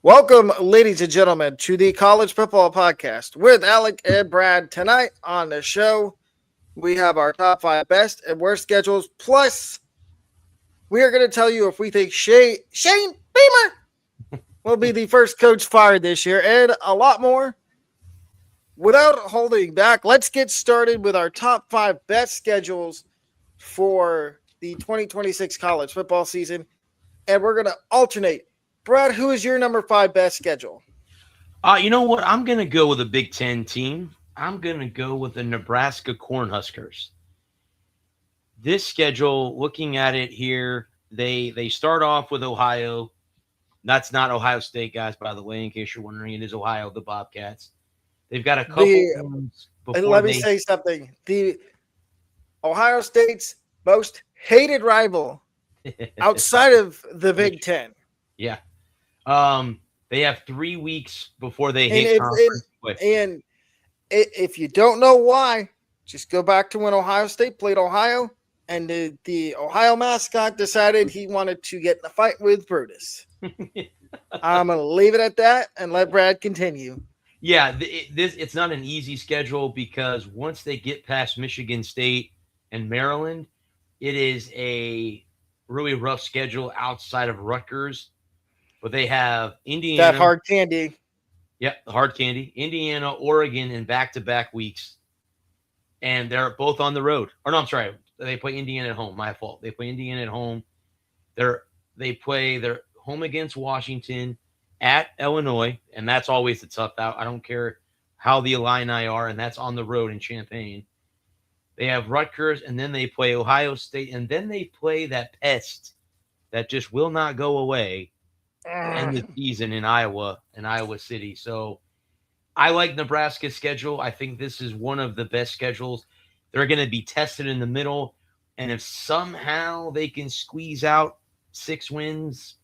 Welcome, ladies and gentlemen, to the College Football Podcast with Alec and Brad. Tonight on the show, we have our top five best and worst schedules. Plus, we are going to tell you if we think Shane Beamer will be the first coach fired this year, and a lot more. Without holding back, let's get started with our top five best schedules for the 2026 college football season. And we're going to alternate. Brad, who is your number five best schedule? You know what? I'm going to go with a Big Ten team. I'm going to go with the Nebraska Cornhuskers. This schedule, looking at it here, they start off with Ohio. That's not Ohio State, guys, by the way, in case you're wondering. It is Ohio, the Bobcats. They've got a couple ones before let me say something. The Ohio State's most hated rival outside of the Big Ten. Yeah. They have 3 weeks before they hit conference. And if you don't know why, just go back to when Ohio State played Ohio, and the Ohio mascot decided he wanted to get in a fight with Brutus. I'm going to leave it at that and let Brad continue. Yeah, it's not an easy schedule because once they get past Michigan State and Maryland, it is a really rough schedule outside of Rutgers. But they have Indiana. That hard candy. Yep, hard candy. Indiana, Oregon in back-to-back weeks. And they're both on the road. Or no, I'm sorry. They play Indiana at home. My fault. They play Indiana at home. They're home against Washington, at Illinois, and that's always a tough out. I don't care how the Illini are, and that's on the road in Champaign. They have Rutgers, and then they play Ohio State, and then they play that pest that just will not go away. End the season in Iowa City. So I like Nebraska's schedule. I think this is one of the best schedules. They're going to be tested in the middle. And if somehow they can squeeze out 6 wins,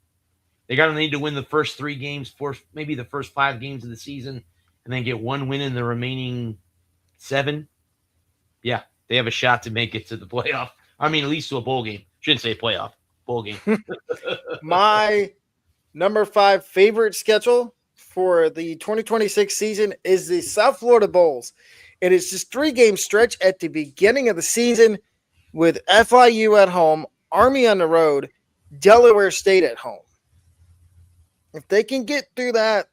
they're going to need to win the first 3 games, maybe the first 5 games of the season, and then get 1 win in the remaining 7. Yeah, they have a shot to make it to the playoff. I mean, at least to a bowl game. Shouldn't say playoff. Bowl game. My number 5 favorite schedule for the 2026 season is the South Florida Bowls. It is just 3-game stretch at the beginning of the season with FIU at home, Army on the road, Delaware State at home. If they can get through that,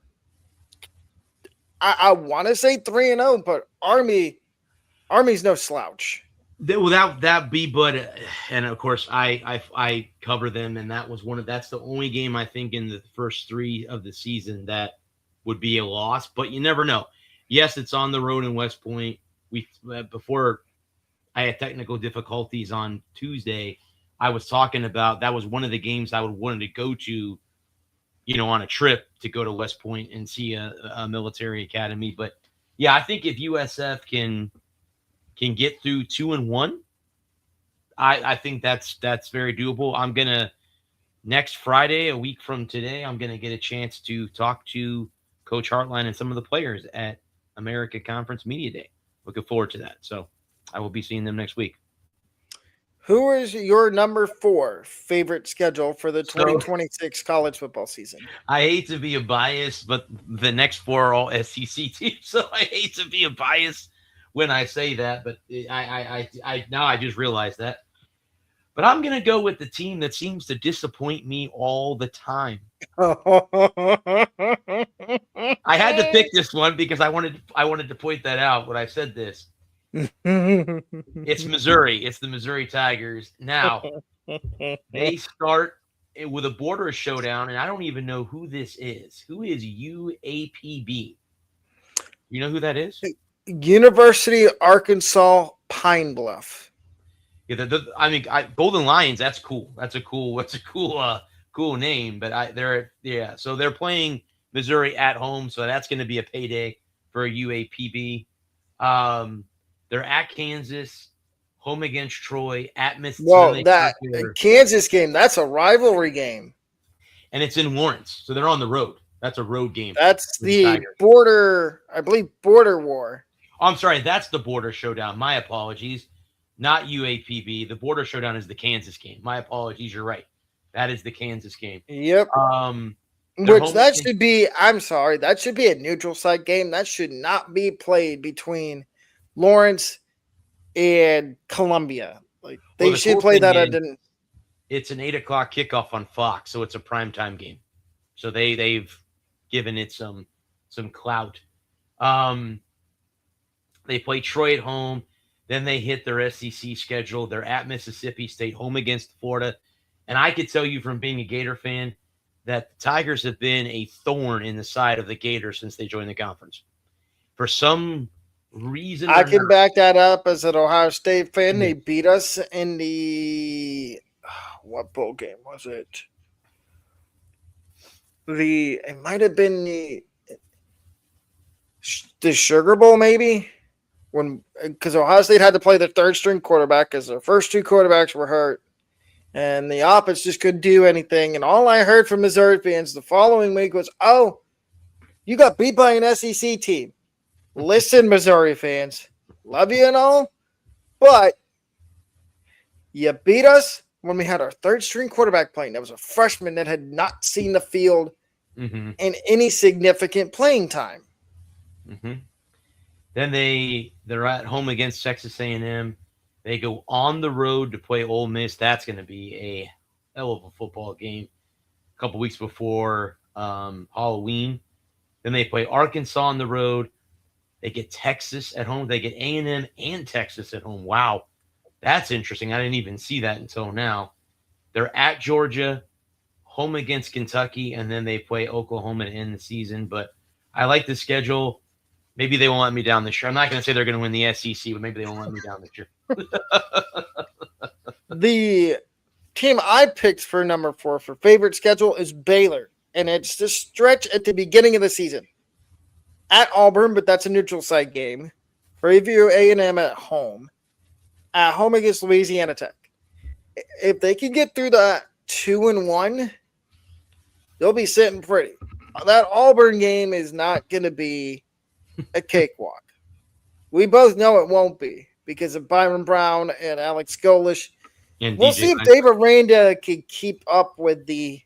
I want to say 3-0, but Army's no slouch. Without that but and of course I cover them, and that's the only game I think in the first 3 of the season that would be a loss, but you never know. Yes, it's on the road in West Point. Before I had technical difficulties on Tuesday, I was talking about that was one of the games I would wanted to go to, on a trip to go to West Point and see a military academy. But yeah, I think if USF can get through 2-1, I think that's very doable. I'm gonna next Friday, a week from today, I'm gonna get a chance to talk to Coach Hartline and some of the players at America Conference Media Day. Looking forward to that. So I will be seeing them next week. Who is your number 4 favorite schedule for the 2026 college football season? I hate to be a bias, but the next 4 are all SEC teams, so I hate to be a bias when I say that, but I now I just realized that. But I'm going to go with the team that seems to disappoint me all the time. I had to pick this one because I wanted to point that out when I said this. It's Missouri. It's the Missouri Tigers. Now, they start with a border showdown, and I don't even know who this is. Who is UAPB? You know who that is? University of Arkansas Pine Bluff. Yeah, Golden Lions. That's cool. That's a cool name. But so they're playing Missouri at home, so that's going to be a payday for UAPB. They're at Kansas, home against Troy, at Mississippi. Whoa, that Kansas game, that's a rivalry game. And it's in Lawrence, so they're on the road. That's a road game. That's the border, I believe, border war. Oh, I'm sorry, that's the border showdown. My apologies. Not UAPB. The border showdown is the Kansas game. My apologies, you're right. That is the Kansas game. Yep. Which that should be, I'm sorry, that should be a neutral site game. That should not be played between Lawrence and Columbia. Like they should play that at it's an 8:00 kickoff on Fox, so it's a primetime game. So they've given it some clout. They play Troy at home. Then they hit their SEC schedule. They're at Mississippi State, home against Florida. And I could tell you from being a Gator fan that the Tigers have been a thorn in the side of the Gators since they joined the conference. For some reason, I can back that up as an Ohio State fan. They beat us in the what bowl game was it? It might have been the Sugar Bowl, maybe. Because Ohio State had to play the third string quarterback because their first two quarterbacks were hurt. And the offense just couldn't do anything. And all I heard from Missouri fans the following week was, oh, you got beat by an SEC team. Listen, Missouri fans, love you and all, but you beat us when we had our third string quarterback playing. That was a freshman that had not seen the field in any significant playing time. Then they're at home against Texas A&M. They go on the road to play Ole Miss. That's going to be a hell of a football game. A couple weeks before Halloween. Then they play Arkansas on the road. They get Texas at home. They get A&M and Texas at home. Wow, that's interesting. I didn't even see that until now. They're at Georgia, home against Kentucky, and then they play Oklahoma to end the season. But I like the schedule. Maybe they won't let me down this year. I'm not going to say they're going to win the SEC, but maybe they won't let me down this year. The team I picked for number 4 for favorite schedule is Baylor, and it's the stretch at the beginning of the season. At Auburn, but that's a neutral site game. Preview A&M at home against Louisiana Tech. If they can get through that 2-1, they'll be sitting pretty. That Auburn game is not going to be a cakewalk. We both know it won't be because of Byron Brown and Alex Golish. And we'll see if Dave Aranda can keep up with the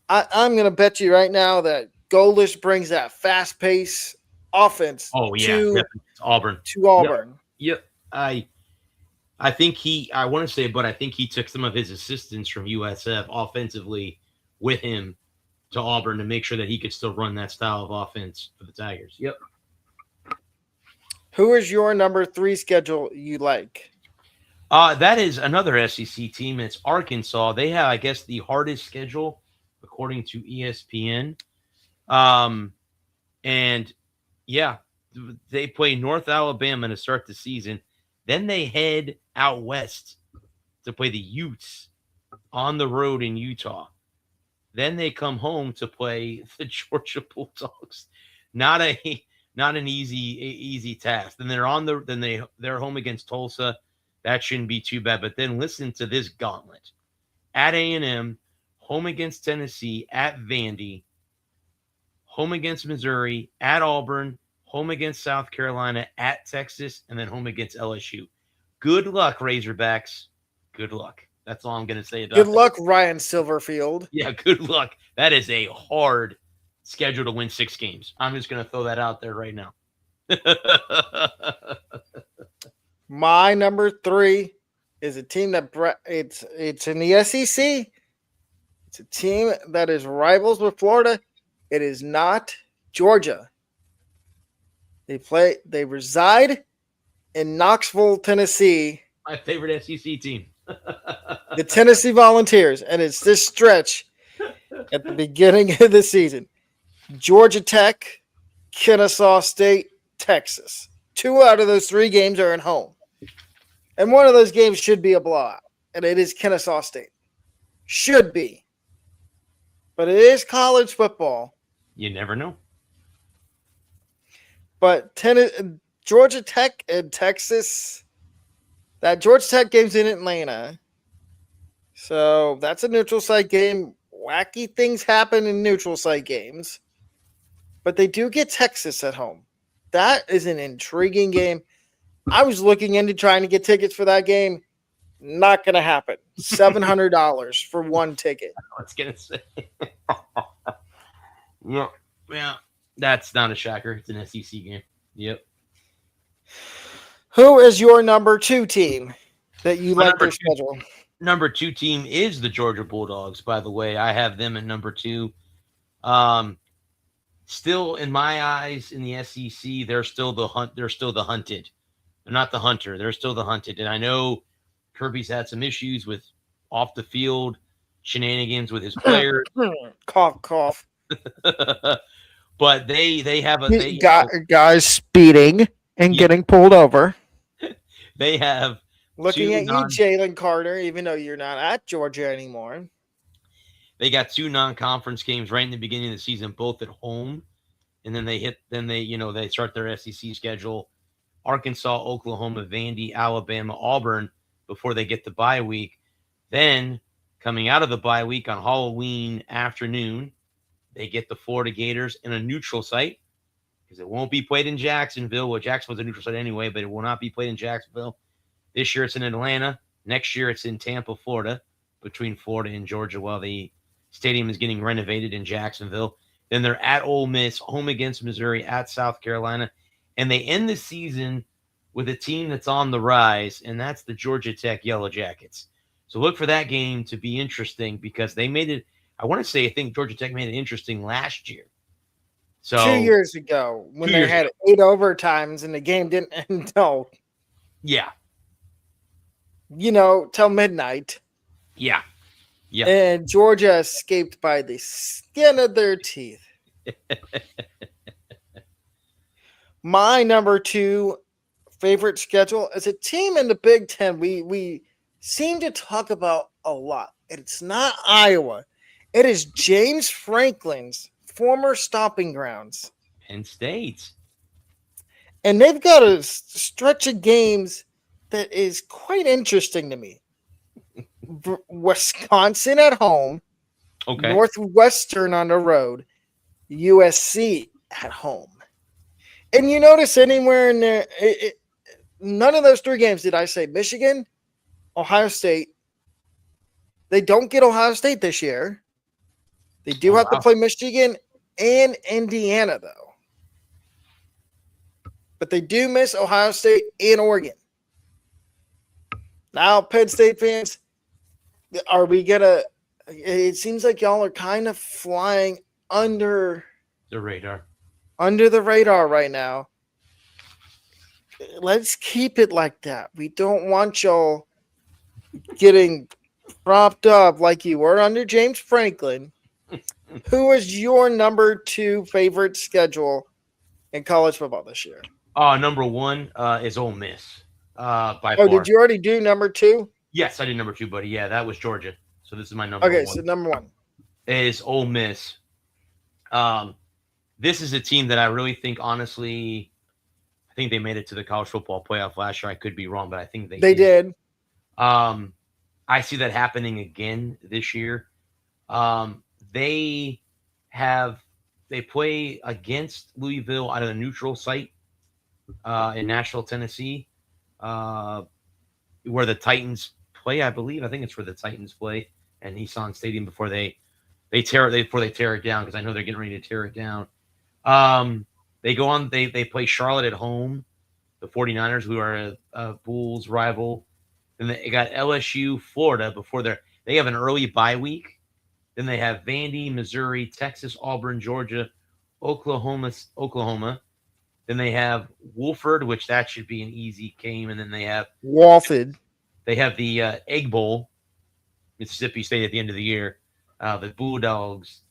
I'm going to bet you right now that Golish brings that fast-paced offense to Auburn. Yep. I think I want to say, but I think he took some of his assistants from USF offensively with him to Auburn to make sure that he could still run that style of offense for the Tigers. Yep. Who is your number 3 schedule you like? That is another SEC team. It's Arkansas. They have, I guess, the hardest schedule according to ESPN. And yeah, they play North Alabama to start the season. Then they head out west to play the Utes on the road in Utah. Then they come home to play the Georgia Bulldogs. Not an easy task. Then they're home against Tulsa. That shouldn't be too bad. But then listen to this gauntlet: at A&M, home against Tennessee, at Vandy, home against Missouri, at Auburn, home against South Carolina, at Texas, and then home against LSU. Good luck, Razorbacks. Good luck. That's all I'm going to say about Good luck, Ryan Silverfield. Yeah, good luck. That is a hard schedule to win 6 games. I'm just going to throw that out there right now. My number 3 is a team that it's in the SEC. It's a team that is rivals with Florida. It is not Georgia. They reside in Knoxville, Tennessee. My favorite SEC team. The Tennessee Volunteers. And it's this stretch at the beginning of the season. Georgia Tech, Kennesaw State, Texas. 2 out of those 3 games are at home. And one of those games should be a blowout. And it is Kennesaw State. Should be. But it is college football. You never know. But Georgia Tech and Texas, that Georgia Tech game's in Atlanta. So that's a neutral site game. Wacky things happen in neutral site games. But they do get Texas at home. That is an intriguing game. I was looking into trying to get tickets for that game. Not going to happen. $700 for one ticket. I was going to say. Yeah. Yeah. That's not a shocker. It's an SEC game. Yep. Who is your number 2 team that you My like their schedule? number two team is the Georgia Bulldogs, by the way. I have them at number 2. Um, still in my eyes in the SEC, they're still the hunted. They're not the hunter. They're still the hunted. And I know Kirby's had some issues with off the field shenanigans with his players. Cough, cough. But they have Guys speeding and getting pulled over. They have looking at you, Jalen Carter, even though you're not at Georgia anymore. They got 2 non-conference games right in the beginning of the season, both at home, and then they start their SEC schedule: Arkansas, Oklahoma, Vandy, Alabama, Auburn before they get the bye week. Then coming out of the bye week on Halloween afternoon, they get the Florida Gators in a neutral site because it won't be played in Jacksonville. Well, Jacksonville's a neutral site anyway, but it will not be played in Jacksonville. This year it's in Atlanta. Next year it's in Tampa, Florida, between Florida and Georgia while the stadium is getting renovated in Jacksonville. Then they're at Ole Miss, home against Missouri, at South Carolina. And they end the season with a team that's on the rise, and that's the Georgia Tech Yellow Jackets. So look for that game to be interesting because they made it. I think Georgia Tech made it interesting last year. So 2 years ago when they had 8 overtimes and the game didn't end until till midnight. Yeah. And Georgia escaped by the skin of their teeth. My number 2 favorite schedule is a team in the Big Ten we seem to talk about a lot. It's not Iowa. It is James Franklin's former stomping grounds. Penn State. And they've got a stretch of games that is quite interesting to me. Wisconsin at home. Okay. Northwestern on the road. USC at home. And you notice anywhere in there, none of those 3 games did I say Michigan, Ohio State. They don't get Ohio State this year. They do have to play Michigan and Indiana, though. But they do miss Ohio State and Oregon. Now, Penn State fans, are we going to – it seems like y'all are kind of flying under the radar. Under the radar right now. Let's keep it like that. We don't want y'all getting propped up like you were under James Franklin. Who is your number 2 favorite schedule in college football this year? Number 1 is Ole Miss. By far. Did you already do number 2? Yes, I did number 2, buddy. Yeah, that was Georgia. So this is my number 1. Okay, so number 1 is Ole Miss. This is a team that I really think, honestly, I think they made it to the college football playoff last year. I could be wrong, but I think they did. I see that happening again this year. They play against Louisville out of a neutral site in Nashville, Tennessee, where the Titans play. I think it's where the Titans play at Nissan Stadium before they tear it down, because I know they're getting ready to tear it down. They go on. They play Charlotte at home, the 49ers, who are a Bulls rival. Then they got LSU, Florida before they have an early bye week. Then they have Vandy, Missouri, Texas, Auburn, Georgia, Oklahoma. Then they have Wofford, which that should be an easy game. And then they have Wofford. They have the Egg Bowl, Mississippi State at the end of the year. The Bulldogs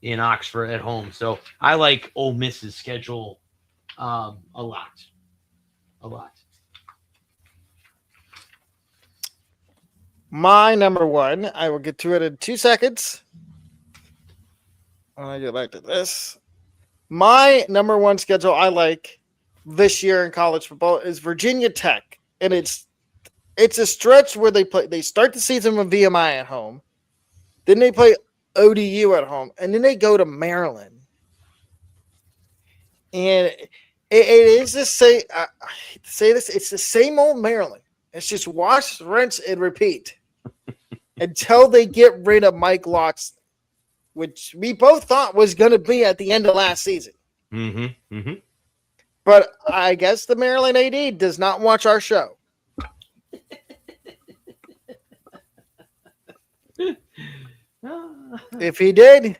in Oxford at home. So I like Ole Miss's schedule a lot. My number 1, I will get to it in 2 seconds. When I get back to this. My number 1 schedule I like this year in college football is Virginia Tech. And it's a stretch where they start the season with VMI at home. Then they play ODU at home. And then they go to Maryland. And it is the same. I hate to say this. It's the same old Maryland. It's just wash, rinse, and repeat until they get rid of Mike Locke's which we both thought was going to be at the end of last season. Mm-hmm. Mm-hmm. But I guess the Maryland AD does not watch our show. If he did,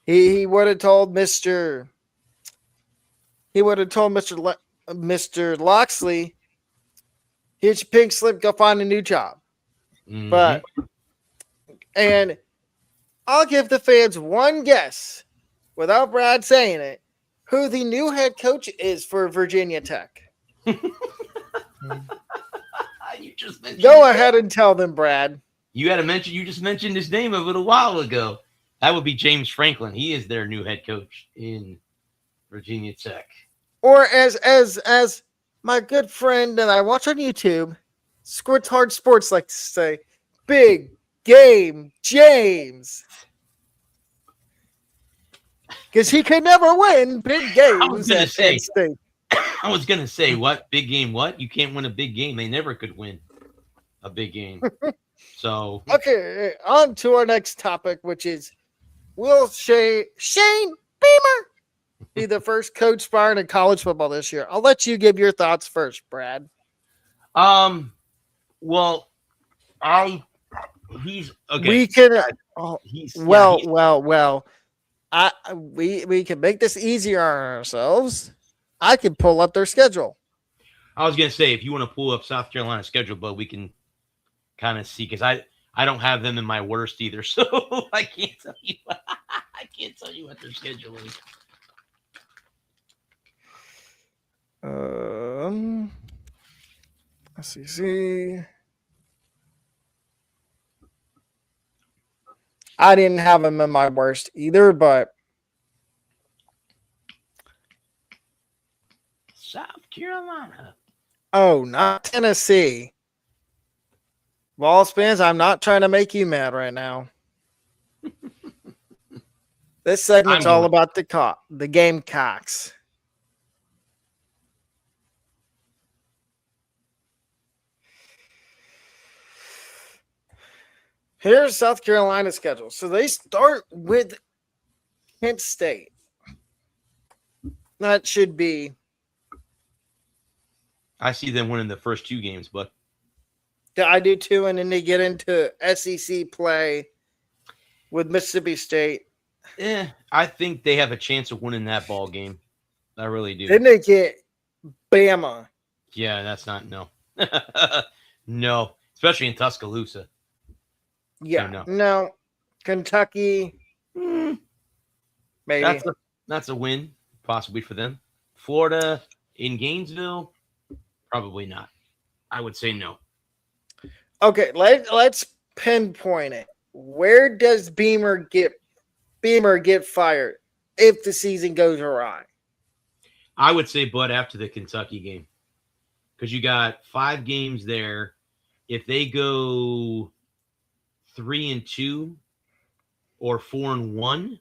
he would have told Mr. Mr. Loxley, here's your pink slip, go find a new job. Mm-hmm. But and I'll give the fans one guess, without Brad saying it, who the new head coach is for Virginia Tech. You just mentioned Go ahead and tell them, Brad. You just mentioned his name a little while ago. That would be James Franklin. He is their new head coach in Virginia Tech. Or as my good friend that I watch on YouTube, Squirts Hard Sports, like to say, Big Game James. Because he could never win big games at Penn State. I was going to say, what? Big game what? You can't win a big game. They never could win a big game. So okay, on to our next topic, which is, will Shane Beamer be the first coach fired in college football this year? I'll let you give your thoughts first, Brad. Well, he's okay. We can we can make this easier on ourselves. I can pull up their schedule. I was gonna say, if you want to pull up South Carolina's schedule, but we can kind of see, because I don't have them in my worst either, so I can't tell you. I can't tell you what their schedule is. SEC. I didn't have them in my worst either, but South Carolina. Oh, not Tennessee. Vols fans, I'm not trying to make you mad right now. This segment's all about the Gamecocks. Here's South Carolina's schedule. So they start with Kent State. That should be. I see them winning the first two games, but I do too, and then they get into SEC play with Mississippi State. I think they have a chance of winning that ball game. I really do. Then they get Bama. Yeah, that's not no. No, especially in Tuscaloosa. Yeah, no. Kentucky, maybe. That's a win, possibly for them. Florida in Gainesville, probably not. I would say no. Okay, let's pinpoint it. Where does Beamer get fired if the season goes awry? I would say, Bud, after the Kentucky game, because you got 5 games there. If they go 3-2 or 4-1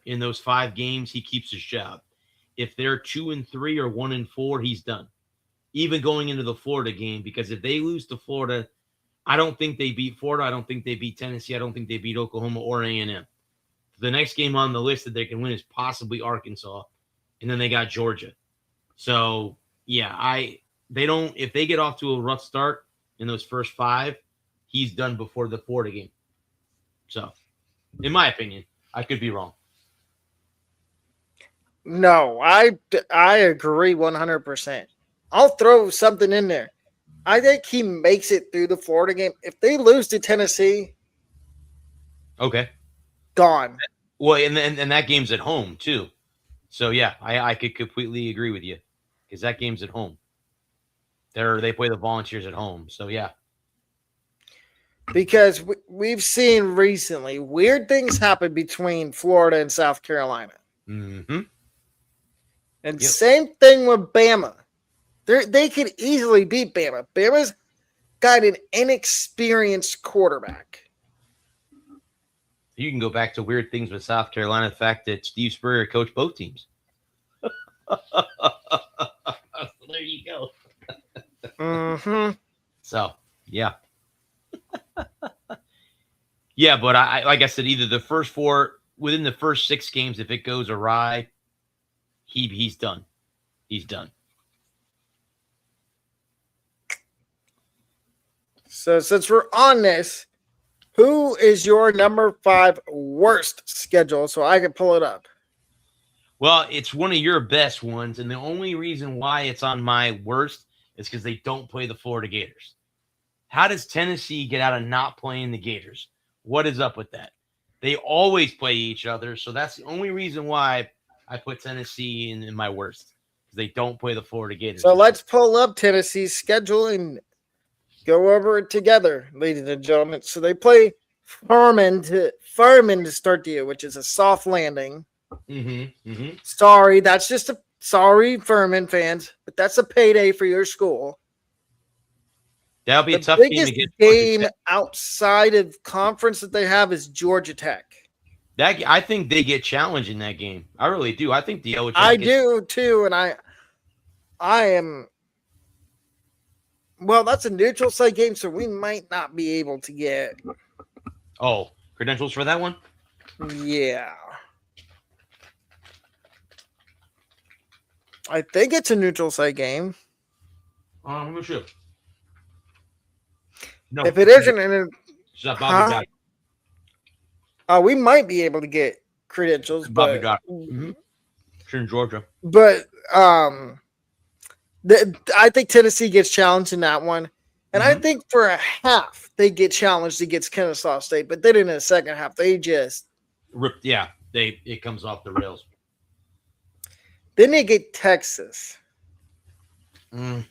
in those 5 games, he keeps his job. If they're 2-3 or 1-4, he's done. Even going into the Florida game, because if they lose to Florida, I don't think they beat Florida. I don't think they beat Tennessee. I don't think they beat Oklahoma or A&M. The next game on the list that they can win is possibly Arkansas, and then they got Georgia. So yeah, if they get off to a rough start in those first 5, he's done before the Florida game. So, in my opinion, I could be wrong. No, I agree 100%. I'll throw something in there. I think he makes it through the Florida game. If they lose to Tennessee, okay, gone. Well, and that game's at home too. So yeah, I could completely agree with you, because that game's at home. They play the Volunteers at home. So yeah. Because we've seen recently weird things happen between Florida and South Carolina. Mm-hmm. And same thing with Bama. They could easily beat Bama. Bama's got an inexperienced quarterback. You can go back to weird things with South Carolina. The fact that Steve Spurrier coached both teams. There you go. Mm-hmm. So, yeah. Yeah, but I like I said, either the first four within the first 6 games, if it goes awry, he's done. He's done. So since we're on this, who is your number 5 worst schedule? So I can pull it up. Well, it's one of your best ones, and the only reason why it's on my worst is because they don't play the Florida Gators. How does Tennessee get out of not playing the Gators? What is up with that? They always play each other, so that's the only reason why I put Tennessee in my worst, because they don't play the Florida Gators. So let's pull up Tennessee's schedule and go over it together, ladies and gentlemen. So they play Furman to start the year, which is a soft landing. Sorry, that's just a sorry, Furman fans, but that's a payday for your school. That'll be the a tough biggest game outside of conference that they have is Georgia Tech. I think they get challenged in that game. I really do. I think the Yellow Jackets. I do too, and I am. Well, that's a neutral site game, so we might not be able to get. Oh, credentials for that one? Yeah. I think it's a neutral site game. Let me see. No, if it isn't, and we might be able to get credentials, Bobby but got sure in Georgia. But I think Tennessee gets challenged in that one, and I think for a half they get challenged against Kennesaw State, but then in the second half they just ripped. Yeah, it comes off the rails. Then they get Texas. And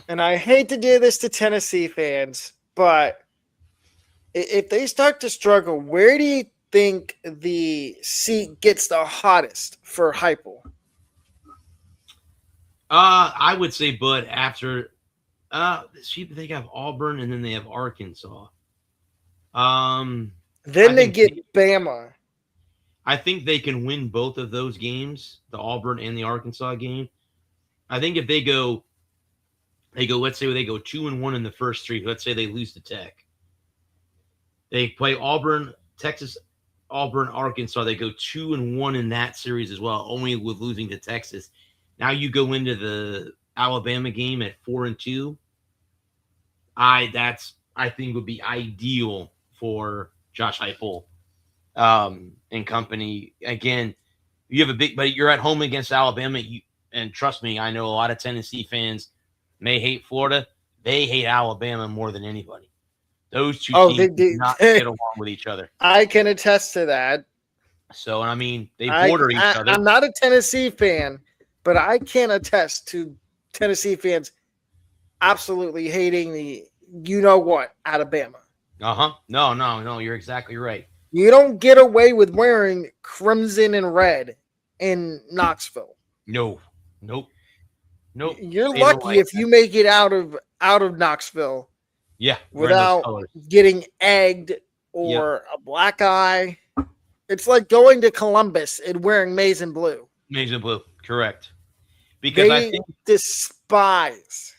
I hate to do this to Tennessee fans, but if they start to struggle, where do you think the seat gets the hottest for Heupel? I would say, Bud, after they have Auburn and then they have Arkansas. Then they get Bama. I think they can win both of those games, the Auburn and the Arkansas game. I think if they go, let's say they go 2-1 in the first 3. Let's say they lose to Tech. They play Auburn, Texas, Auburn, Arkansas. They go 2-1 in that series as well, only with losing to Texas. Now you go into the Alabama game at 4-2. I think would be ideal for Josh Heupel and company. Again, you have but you're at home against Alabama. And trust me, I know a lot of Tennessee fans may hate Florida. They hate Alabama more than anybody. Those two teams do not get along with each other. I can attest to that. So, I mean, they border each other. I'm not a Tennessee fan, but I can attest to Tennessee fans absolutely hating the Alabama. No, you're exactly right. You don't get away with wearing crimson and red in Knoxville. Nope. You're lucky if you make it out of Knoxville. Yeah, without getting egged or a black eye. It's like going to Columbus and wearing maize and blue. Maize and blue, correct. Because I think despise.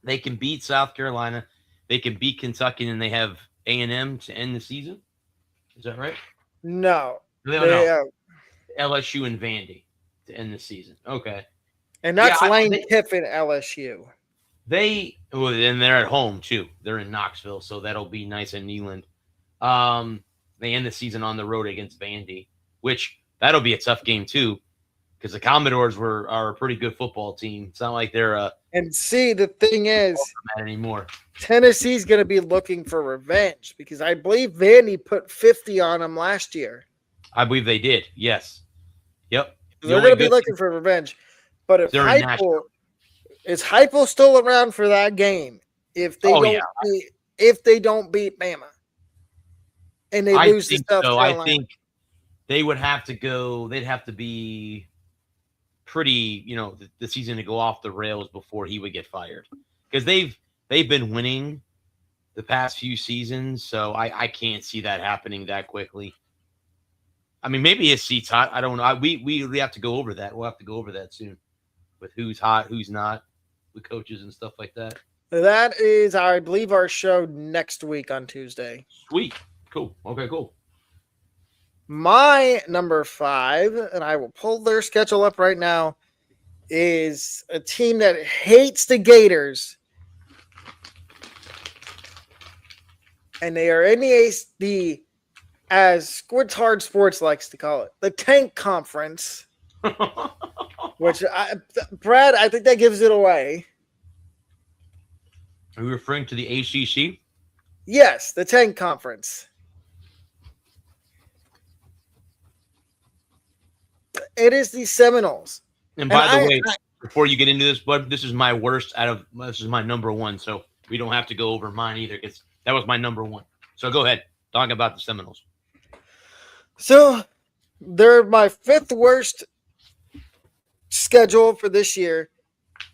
They can beat South Carolina. They can beat Kentucky, and they have A&M to end the season. Is that right? No. LSU and Vandy to end the season. Okay. And that's Lane Kiffin, LSU. And they're at home too. They're in Knoxville, so that'll be nice in Neyland. They end the season on the road against Vandy, which that'll be a tough game too, because the Commodores are a pretty good football team. It's not like they're and see, the thing is anymore. Tennessee's going to be looking for revenge because I believe Vandy put 50 on them last year. I believe they did. Yes. Yep. They're going to be looking for revenge. But if is Heupel still around for that game? If they don't beat Bama and they lose to South Carolina, I think they would have to go. They'd have to be pretty, the season to go off the rails before he would get fired, because they've been winning the past few seasons. So I can't see that happening that quickly. I mean, maybe his seat's hot. I don't know. We have to go over that. We'll have to go over that soon with who's hot, who's not, with coaches and stuff like that. That is, I believe, our show next week on Tuesday. Sweet. Cool. Okay, cool. My number 5, and I will pull their schedule up right now, is a team that hates the Gators. And they are in the as Squid's Hard Sports likes to call it, the Tank Conference. Which, Brad, I think that gives it away. Are you referring to the ACC? Yes, the Tank Conference. It is the Seminoles. And by the way, before you get into this, bud, this is my worst this is my number 1, so we don't have to go over mine either because that was my number 1. So go ahead, talk about the Seminoles. So they're my 5th worst schedule for this year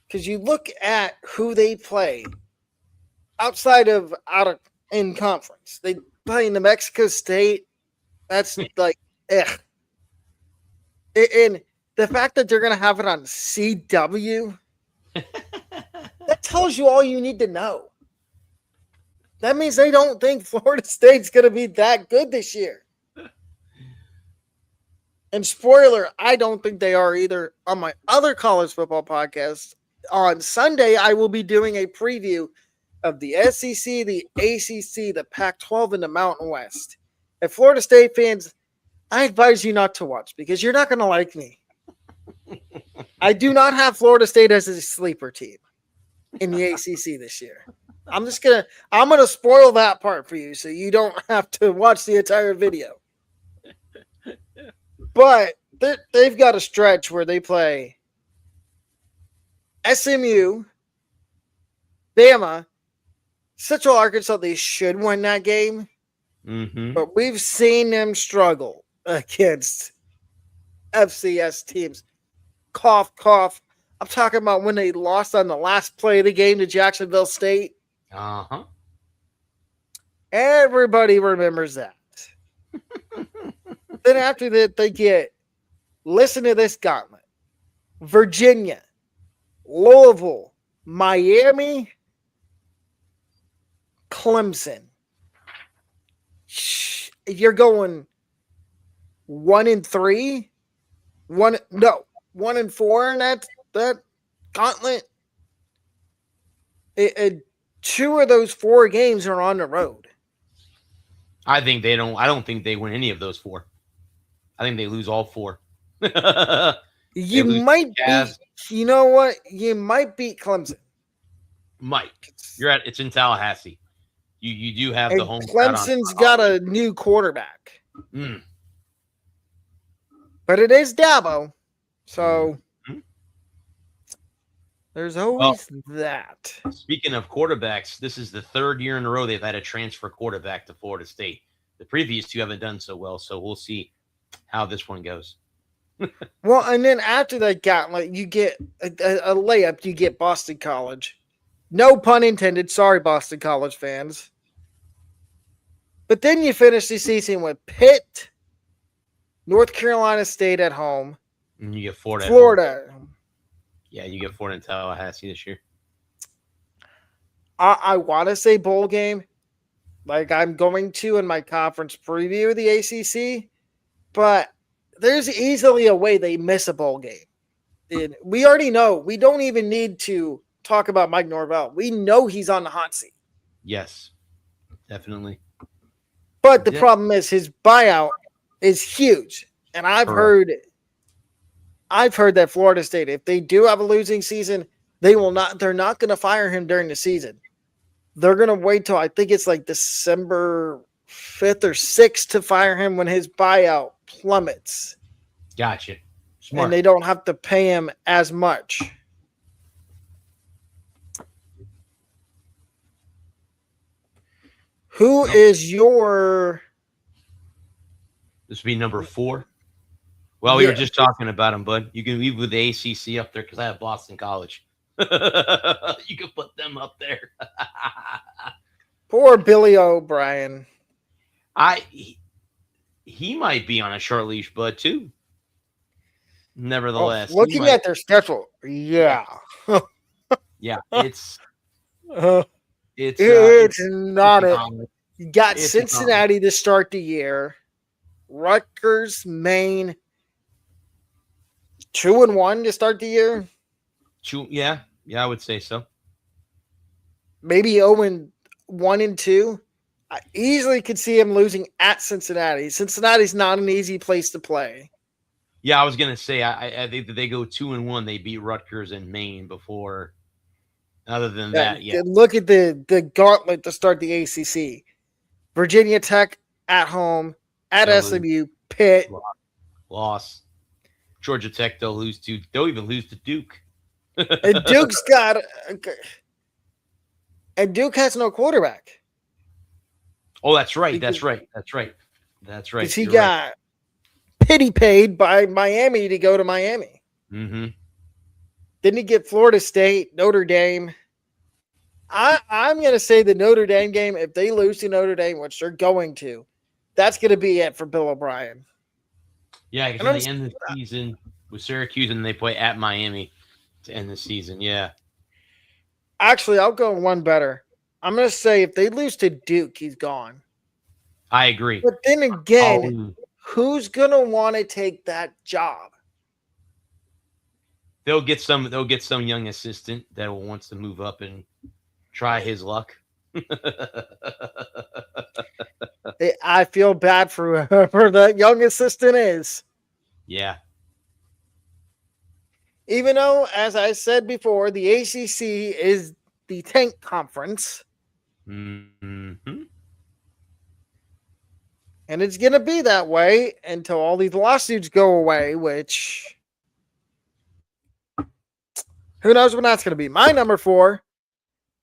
because you look at who they play outside of in conference. They play in New Mexico State. That's like, and the fact that they're going to have it on CW, that tells you all you need to know. That means they don't think Florida State's going to be that good this year. And spoiler, I don't think they are either. On my other college football podcast, on Sunday, I will be doing a preview of the SEC, the ACC, the Pac-12, and the Mountain West. And Florida State fans, I advise you not to watch because you're not going to like me. I do not have Florida State as a sleeper team in the ACC this year. I'm going to spoil that part for you so you don't have to watch the entire video. But they've got a stretch where they play SMU, Bama, Central Arkansas. They should win that game. Mm-hmm. But we've seen them struggle against FCS teams. Cough, cough. I'm talking about when they lost on the last play of the game to Jacksonville State. Uh-huh. Everybody remembers that. Then after that, they get, listen to this gauntlet: Virginia, Louisville, Miami, Clemson. You're going 1-3, 1-4 in that gauntlet. 2 of those 4 games are on the road. I don't think they win any of those 4. I think they lose all 4. You might beat, you know what? You might beat Clemson. It's in Tallahassee. You do have the home. Clemson's got a new quarterback. Mm. But it is Dabo. So there's always that. Speaking of quarterbacks, this is the 3rd year in a row they've had a transfer quarterback to Florida State. The previous 2 haven't done so well, so we'll see how this one goes. Well, and then after that gauntlet, you get a layup. You get Boston College. No pun intended. Sorry, Boston College fans. But then you finish the season with Pitt, North Carolina State at home. And you get Florida. Yeah, you get Florida in Tallahassee this year. I want to say bowl game, like I'm going to in my conference preview of the ACC, but there's easily a way they miss a bowl game. And we already know. We don't even need to talk about Mike Norvell. We know he's on the hot seat. Yes, definitely. But the problem is his buyout is huge. And I've heard that Florida State, if they do have a losing season, they're not going to fire him during the season. They're going to wait till I think it's like December 5th or 6th to fire him when his buyout plummets. Gotcha. Smart. And they don't have to pay him as much. Who is your... This would be number 4. Well, we were just talking about him, bud. You can leave with the ACC up there because I have Boston College. You can put them up there. Poor Billy O'Brien. He might be on a short leash, bud, too. Nevertheless. Looking at their schedule, yeah. Yeah, it's It's It's it's not an it. omelet. You got It's an omelet. Cincinnati to start the year. Rutgers, Maine, 2-1 to start the year. Yeah, I would say so. Maybe 0-1-2. I easily could see him losing at Cincinnati. Cincinnati's not an easy place to play. Yeah, I was gonna say I think that they go 2-1. They beat Rutgers and Maine before. Other than that, yeah, Look at the gauntlet to start the ACC. Virginia Tech at home, at they'll lose. SMU, Pitt. Loss. Georgia Tech they'll lose to. They'll even lose to Duke. And Duke's got. And Duke has no quarterback. Oh, that's right. That's right. Because he got pity paid by Miami to go to Miami. Mm-hmm. Didn't he get Florida State, Notre Dame? I'm going to say the Notre Dame game, if they lose to Notre Dame, which they're going to, that's going to be it for Bill O'Brien. Yeah, because they end the season with Syracuse and they play at Miami to end the season. Yeah. Actually, I'll go one better. I'm going to say if they lose to Duke, he's gone. I agree. But then again, who's going to want to take that job? They'll get some young assistant that wants to move up and try his luck. I feel bad for whoever that young assistant is. Yeah. Even though, as I said before, the ACC is the tank conference. Mm-hmm. And it's going to be that way until all these lawsuits go away, which who knows when that's going to be. My number 4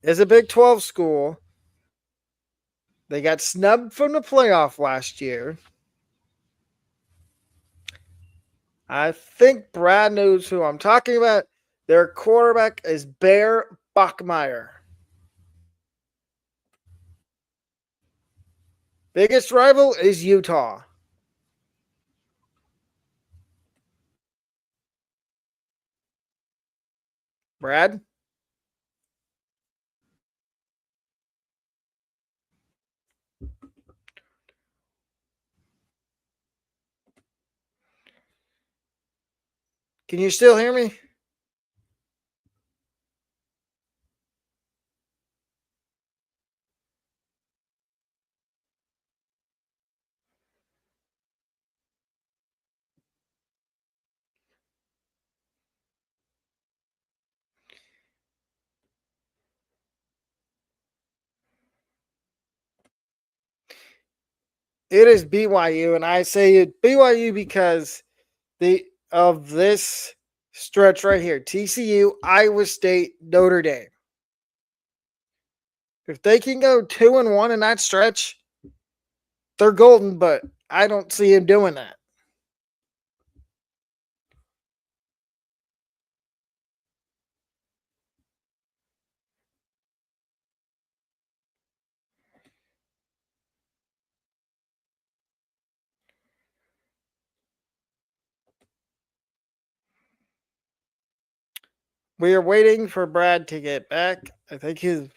is a Big 12 school. They got snubbed from the playoff last year. I think Brad knows who I'm talking about. Their quarterback is Bear Bachmeier. Biggest rival is Utah. Brad? Can you still hear me? It is BYU, and I say it BYU because of this stretch right here. TCU, Iowa State, Notre Dame. If they can go 2-1 in that stretch, they're golden, but I don't see him doing that. We are waiting for Brad to get back. I think he's.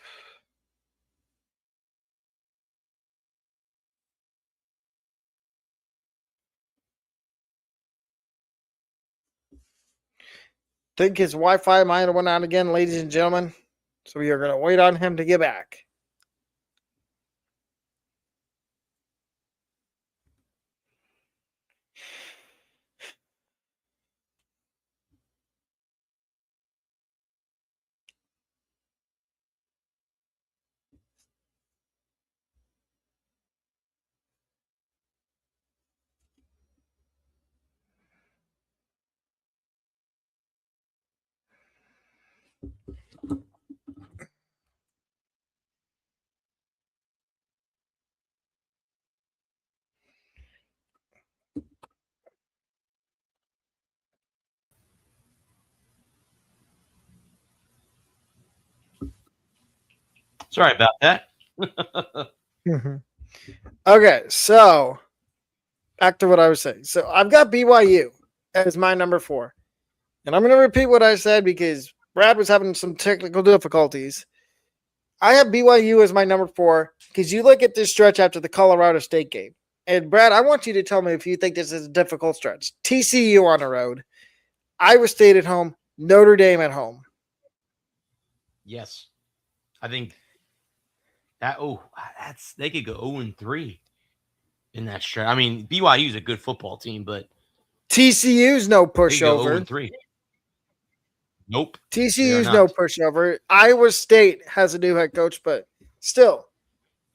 Think his Wi-Fi might have went out again, ladies and gentlemen. So we are going to wait on him to get back. Sorry about that. Okay, so back to what I was saying. So I've got BYU as my number 4. And I'm going to repeat what I said because Brad was having some technical difficulties. I have BYU as my number 4 because you look at this stretch after the Colorado State game. And Brad, I want you to tell me if you think this is a difficult stretch. TCU on the road, Iowa State at home, Notre Dame at home. Yes. I think that's they could go 0-3 in that stretch. I mean, BYU is a good football team, but TCU's no they could go pushover. 0-3. Nope. TCU's no pushover. Iowa State has a new head coach, but still.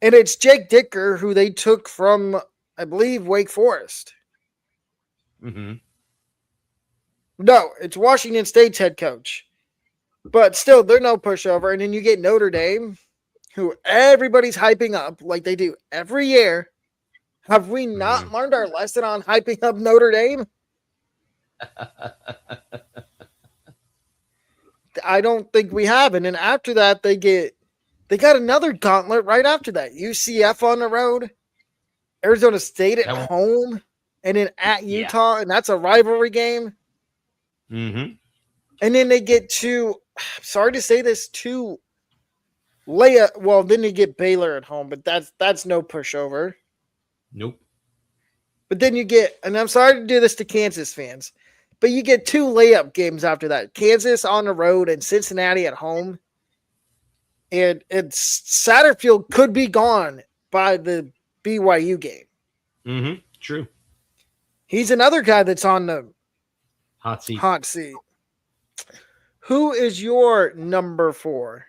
And it's Jake Dicker, who they took from, I believe, Wake Forest. Mm-hmm. No, it's Washington State's head coach. But still, they're no pushover. And then you get Notre Dame, who everybody's hyping up like they do every year. Have we not learned our lesson on hyping up Notre Dame? I don't think we have. And then after that, they got another gauntlet right after that. UCF on the road, Arizona State at home, and then at Utah, and that's a rivalry game. Mm-hmm. And then they get sorry to say this, well, then they get Baylor at home, but that's no pushover. Nope. But then you get, and I'm sorry to do this to Kansas fans, but you get 2 layup games after that. Kansas on the road and Cincinnati at home. And Satterfield could be gone by the BYU game. Mm-hmm. True. He's another guy that's on the hot seat. Who is your number 4?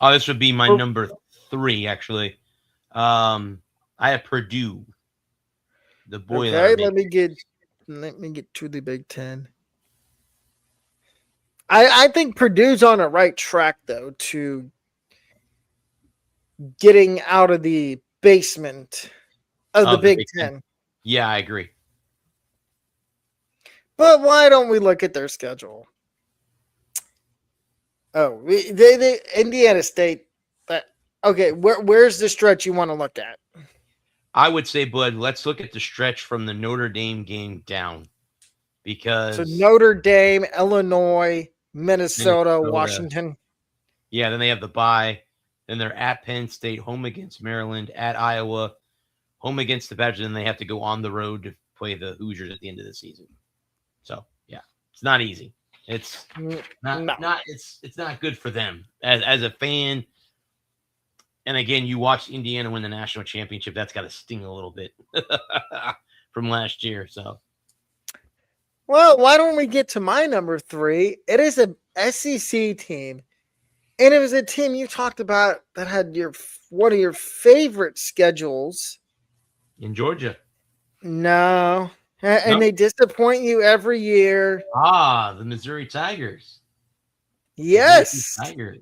Oh, this would be my number 3, actually. I have Purdue. The boy. Okay, let me get to the Big Ten. I think Purdue's on the right track, though, to getting out of the basement of the Big Ten. Yeah, I agree. But why don't we look at their schedule? Oh, they Indiana State. Okay, where's the stretch you want to look at? I would say, Bud, let's look at the stretch from the Notre Dame game down. Because so Notre Dame, Illinois, Minnesota, Washington. Yeah, then they have the bye. Then they're at Penn State, home against Maryland, at Iowa, home against the Badgers, and they have to go on the road to play the Hoosiers at the end of the season. So yeah, it's not easy. It's it's not good for them as a fan. And again, you watched Indiana win the national championship. That's got to sting a little bit from last year. So, well, why don't we get to my number 3? It is a SEC team, and it was a team you talked about that had one of your favorite schedules in Georgia. No, and they disappoint you every year. The Missouri Tigers. Yes, Tigers.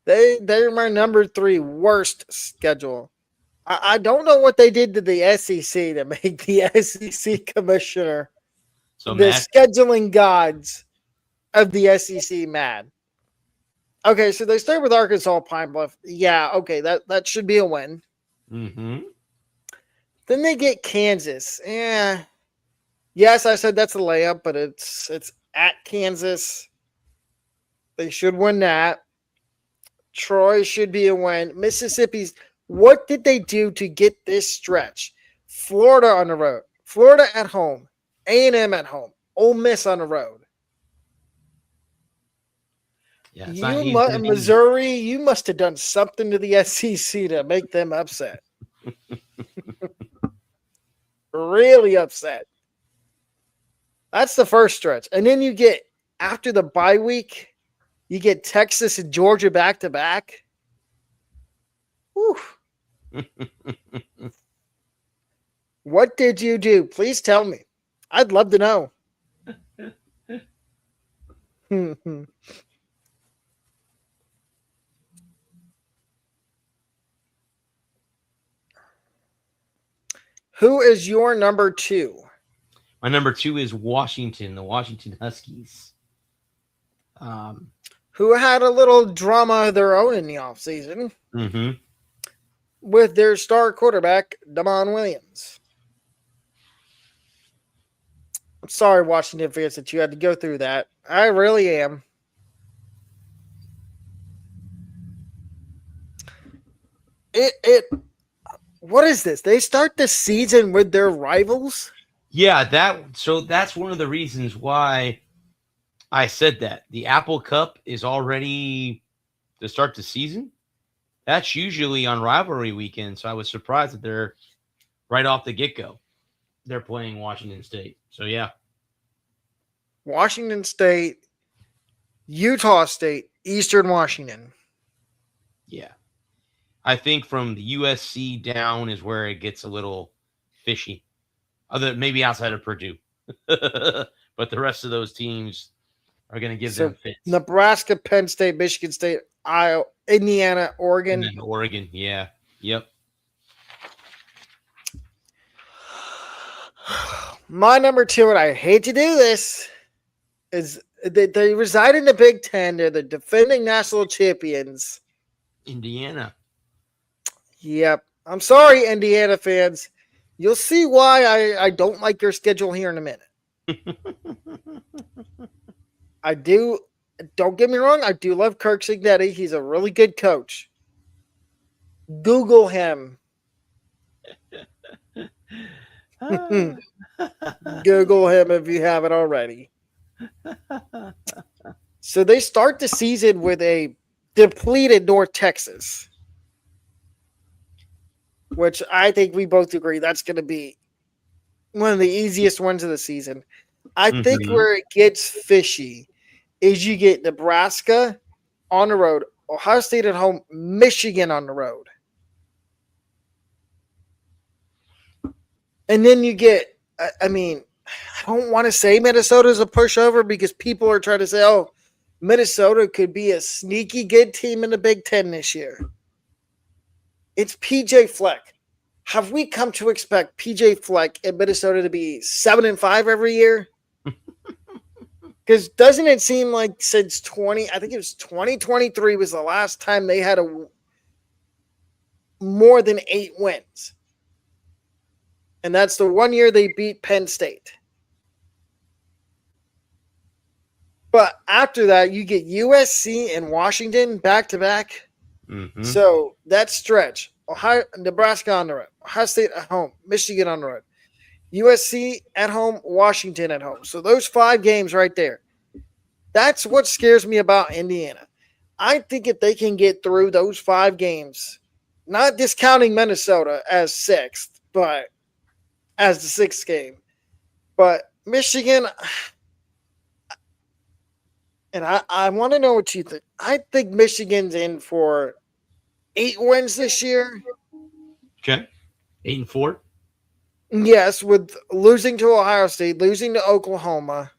They're my number 3 worst schedule. I don't know what they did to the SEC to make the SEC commissioner, the scheduling gods of the SEC, mad. Okay, so they start with Arkansas Pine Bluff. Yeah, okay, that should be a win. Mm-hmm. Then they get Kansas. Yeah. Yes, I said that's a layup, but it's at Kansas. They should win that. Troy should be a win. Mississippi's. What did they do to get this stretch? Florida on the road. Florida at home. A&M at home. Ole Miss on the road. Yeah, Missouri, you must have done something to the SEC to make them upset. Really upset. That's the first stretch. And then you get, after the bye week, you get Texas and Georgia back to back. Whew. What did you do? Please tell me. I'd love to know. Who is your number 2? My number 2 is Washington, the Washington Huskies. Who had a little drama of their own in the offseason. Mm-hmm. With their star quarterback, Damon Williams. I'm sorry, Washington fans, that you had to go through that. I really am. It. What is this? They start the season with their rivals. Yeah, that's one of the reasons why I said that. The Apple Cup is already to start the season. That's usually on rivalry weekend, so I was surprised that they're right off the get-go. They're playing Washington State. So yeah. Washington State, Utah State, Eastern Washington. Yeah. I think from the USC down is where it gets a little fishy. Other maybe outside of Purdue. But the rest of those teams are going to give them fits. Nebraska, Penn State, Michigan State, Iowa, Indiana, Oregon. And then Oregon, yeah. Yep. My number 2, and I hate to do this, is they reside in the Big Ten. They're the defending national champions. Indiana. Yep. I'm sorry, Indiana fans. You'll see why I don't like your schedule here in a minute. I do. Don't get me wrong. I do love Kirk Cignetti. He's a really good coach. Google him. Google him if you haven't already. So they start the season with a depleted North Texas, which I think we both agree that's going to be one of the easiest ones of the season. I think where it gets fishy is you get Nebraska on the road, Ohio State at home, Michigan on the road. And then you get, I don't want to say Minnesota's a pushover because people are trying to say, oh, Minnesota could be a sneaky good team in the Big Ten this year. It's PJ Fleck. Have we come to expect PJ Fleck in Minnesota to be 7-5 every year? Because doesn't it seem like since 2023 was the last time they had more than 8 wins? And that's the one year they beat Penn State. But after that, you get USC and Washington back-to-back. Mm-hmm. So that stretch, Nebraska on the road, Ohio State at home, Michigan on the road, USC at home, Washington at home. So those 5 games right there. That's what scares me about Indiana. I think if they can get through those 5 games, not discounting Minnesota as 6th, but as the 6th game. But Michigan, and I want to know what you think. I think Michigan's in for 8 wins this year. Okay. 8-4. Yes, with losing to Ohio State, losing to Oklahoma.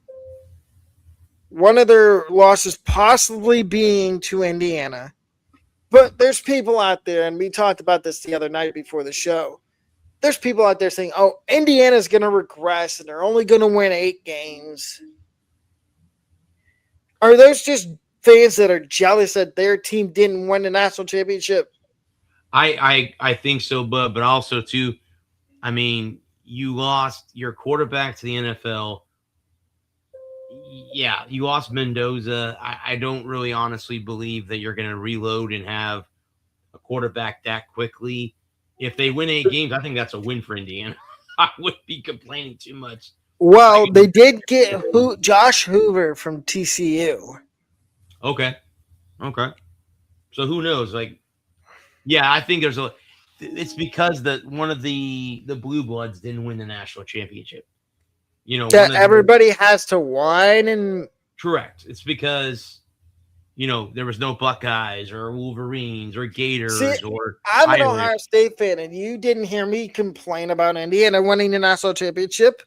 One of their losses possibly being to Indiana. But there's people out there, and we talked about this the other night before the show. There's people out there saying, oh, Indiana's going to regress and they're only going to win 8 games. Are those just fans that are jealous that their team didn't win the national championship? I think so, but also, too, I mean, you lost your quarterback to the NFL. Yeah, you lost Mendoza. I don't really honestly believe that you're going to reload and have a quarterback that quickly. If they win 8 games, I think that's a win for Indiana. I wouldn't be complaining too much. Well, they did get Josh Hoover from TCU. Okay. So who knows? Like, yeah, I think it's because one of the Blue Bloods didn't win the national championship. You know, that everybody has to whine and correct. It's because there was no Buckeyes or Wolverines or Gators. I'm an Ohio State fan, and you didn't hear me complain about Indiana winning the national championship.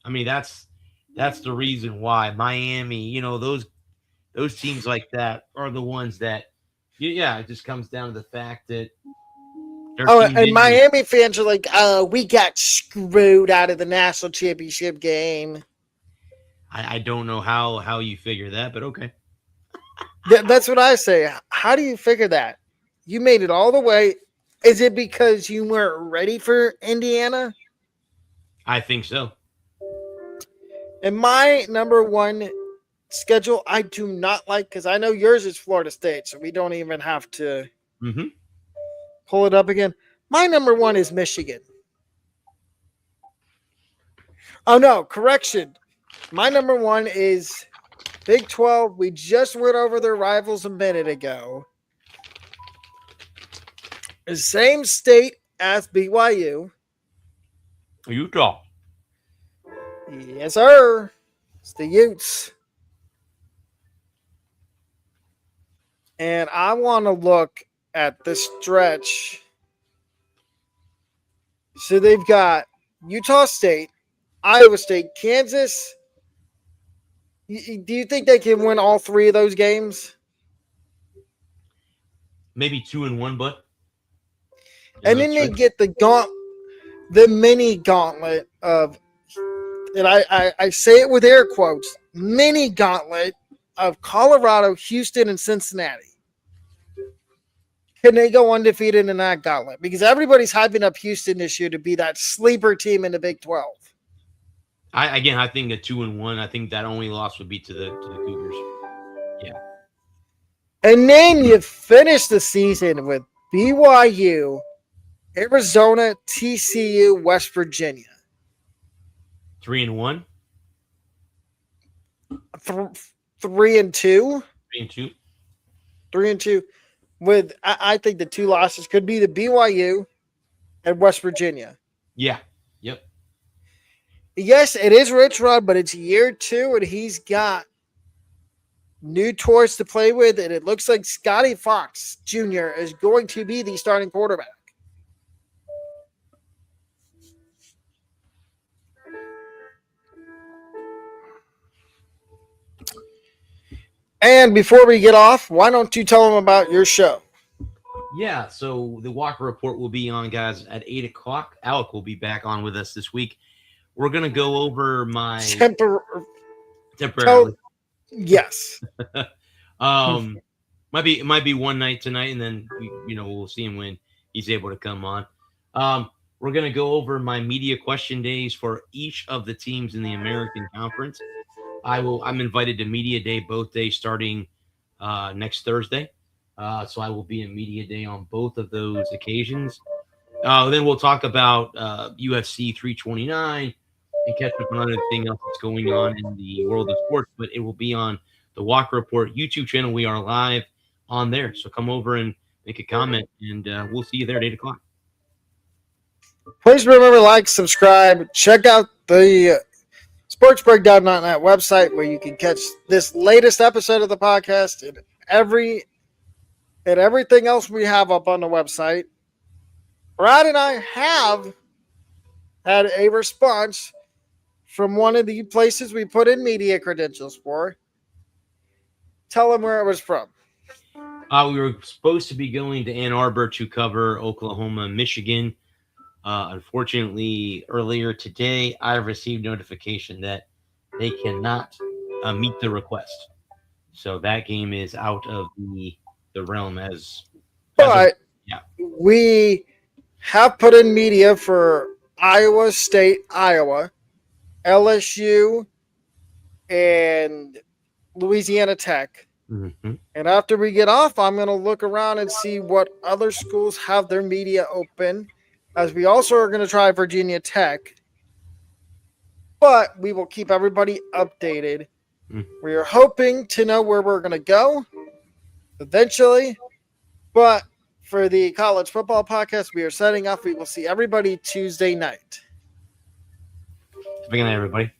I mean, that's the reason why Miami, those teams like that are the ones that, it just comes down to the fact that. And Miami fans are like, we got screwed out of the national championship game. I don't know how you figure that, but okay. That's what I say. How do you figure that? You made it all the way. Is it because you weren't ready for Indiana? I think so. And my number one schedule I do not like, because I know yours is Florida State, so we don't even have to pull it up again. My number one is Michigan. Oh, no, correction. My number one is Big 12. We just went over their rivals a minute ago. The same state as BYU. Utah. Yes, sir. It's the Utes. And I want to look at the stretch. So they've got Utah State, Iowa State, Kansas. Do you think they can win all three of those games? Maybe 2-1, but. And then they get the mini gauntlet of, and I say it with air quotes, mini gauntlet of Colorado, Houston, and Cincinnati. Can they go undefeated in that gauntlet? Because everybody's hyping up Houston this year to be that sleeper team in the Big 12. I think a 2-1. I think that only loss would be to the Cougars. Yeah. And then you finish the season with BYU, Arizona, TCU, West Virginia. 3-1. 3-2. 3-2. 3-2. With I think the two losses could be the BYU and West Virginia. Yeah. Yep. Yes, it is Rich Rod, but it's year 2, and he's got new toys to play with, and it looks like Scotty Fox Jr. is going to be the starting quarterback. And before we get off, why don't you tell them about your show? Yeah, so the Walker Report will be on, guys, at 8 o'clock. Alec will be back on with us this week. We're going to go over my... Temporarily. Yes. It might be one night tonight, and then we'll see him when he's able to come on. We're going to go over my media question days for each of the teams in the American Conference. I'm invited to Media Day both days starting next Thursday. So I will be in Media Day on both of those occasions. Then we'll talk about UFC 329 and catch up on anything else that's going on in the world of sports. But it will be on the Walker Report YouTube channel. We are live on there. So come over and make a comment, and we'll see you there at 8 o'clock. Please remember to like, subscribe, check out the sportsbreakdown.net website where you can catch this latest episode of the podcast and everything else we have up on the website. Brad and I have had a response from one of the places we put in media credentials for. Tell them where it was from. We were supposed to be going to Ann Arbor to cover Oklahoma, Michigan. Unfortunately, earlier today, I received notification that they cannot meet the request. So that game is out of the realm we have put in media for Iowa State, Iowa, LSU, and Louisiana Tech. Mm-hmm. And after we get off, I'm going to look around and see what other schools have their media open, as we also are going to try Virginia Tech. But we will keep everybody updated. Mm. We are hoping to know where we're going to go eventually. But for the college football podcast, we are setting up. We will see everybody Tuesday night. Good night, everybody.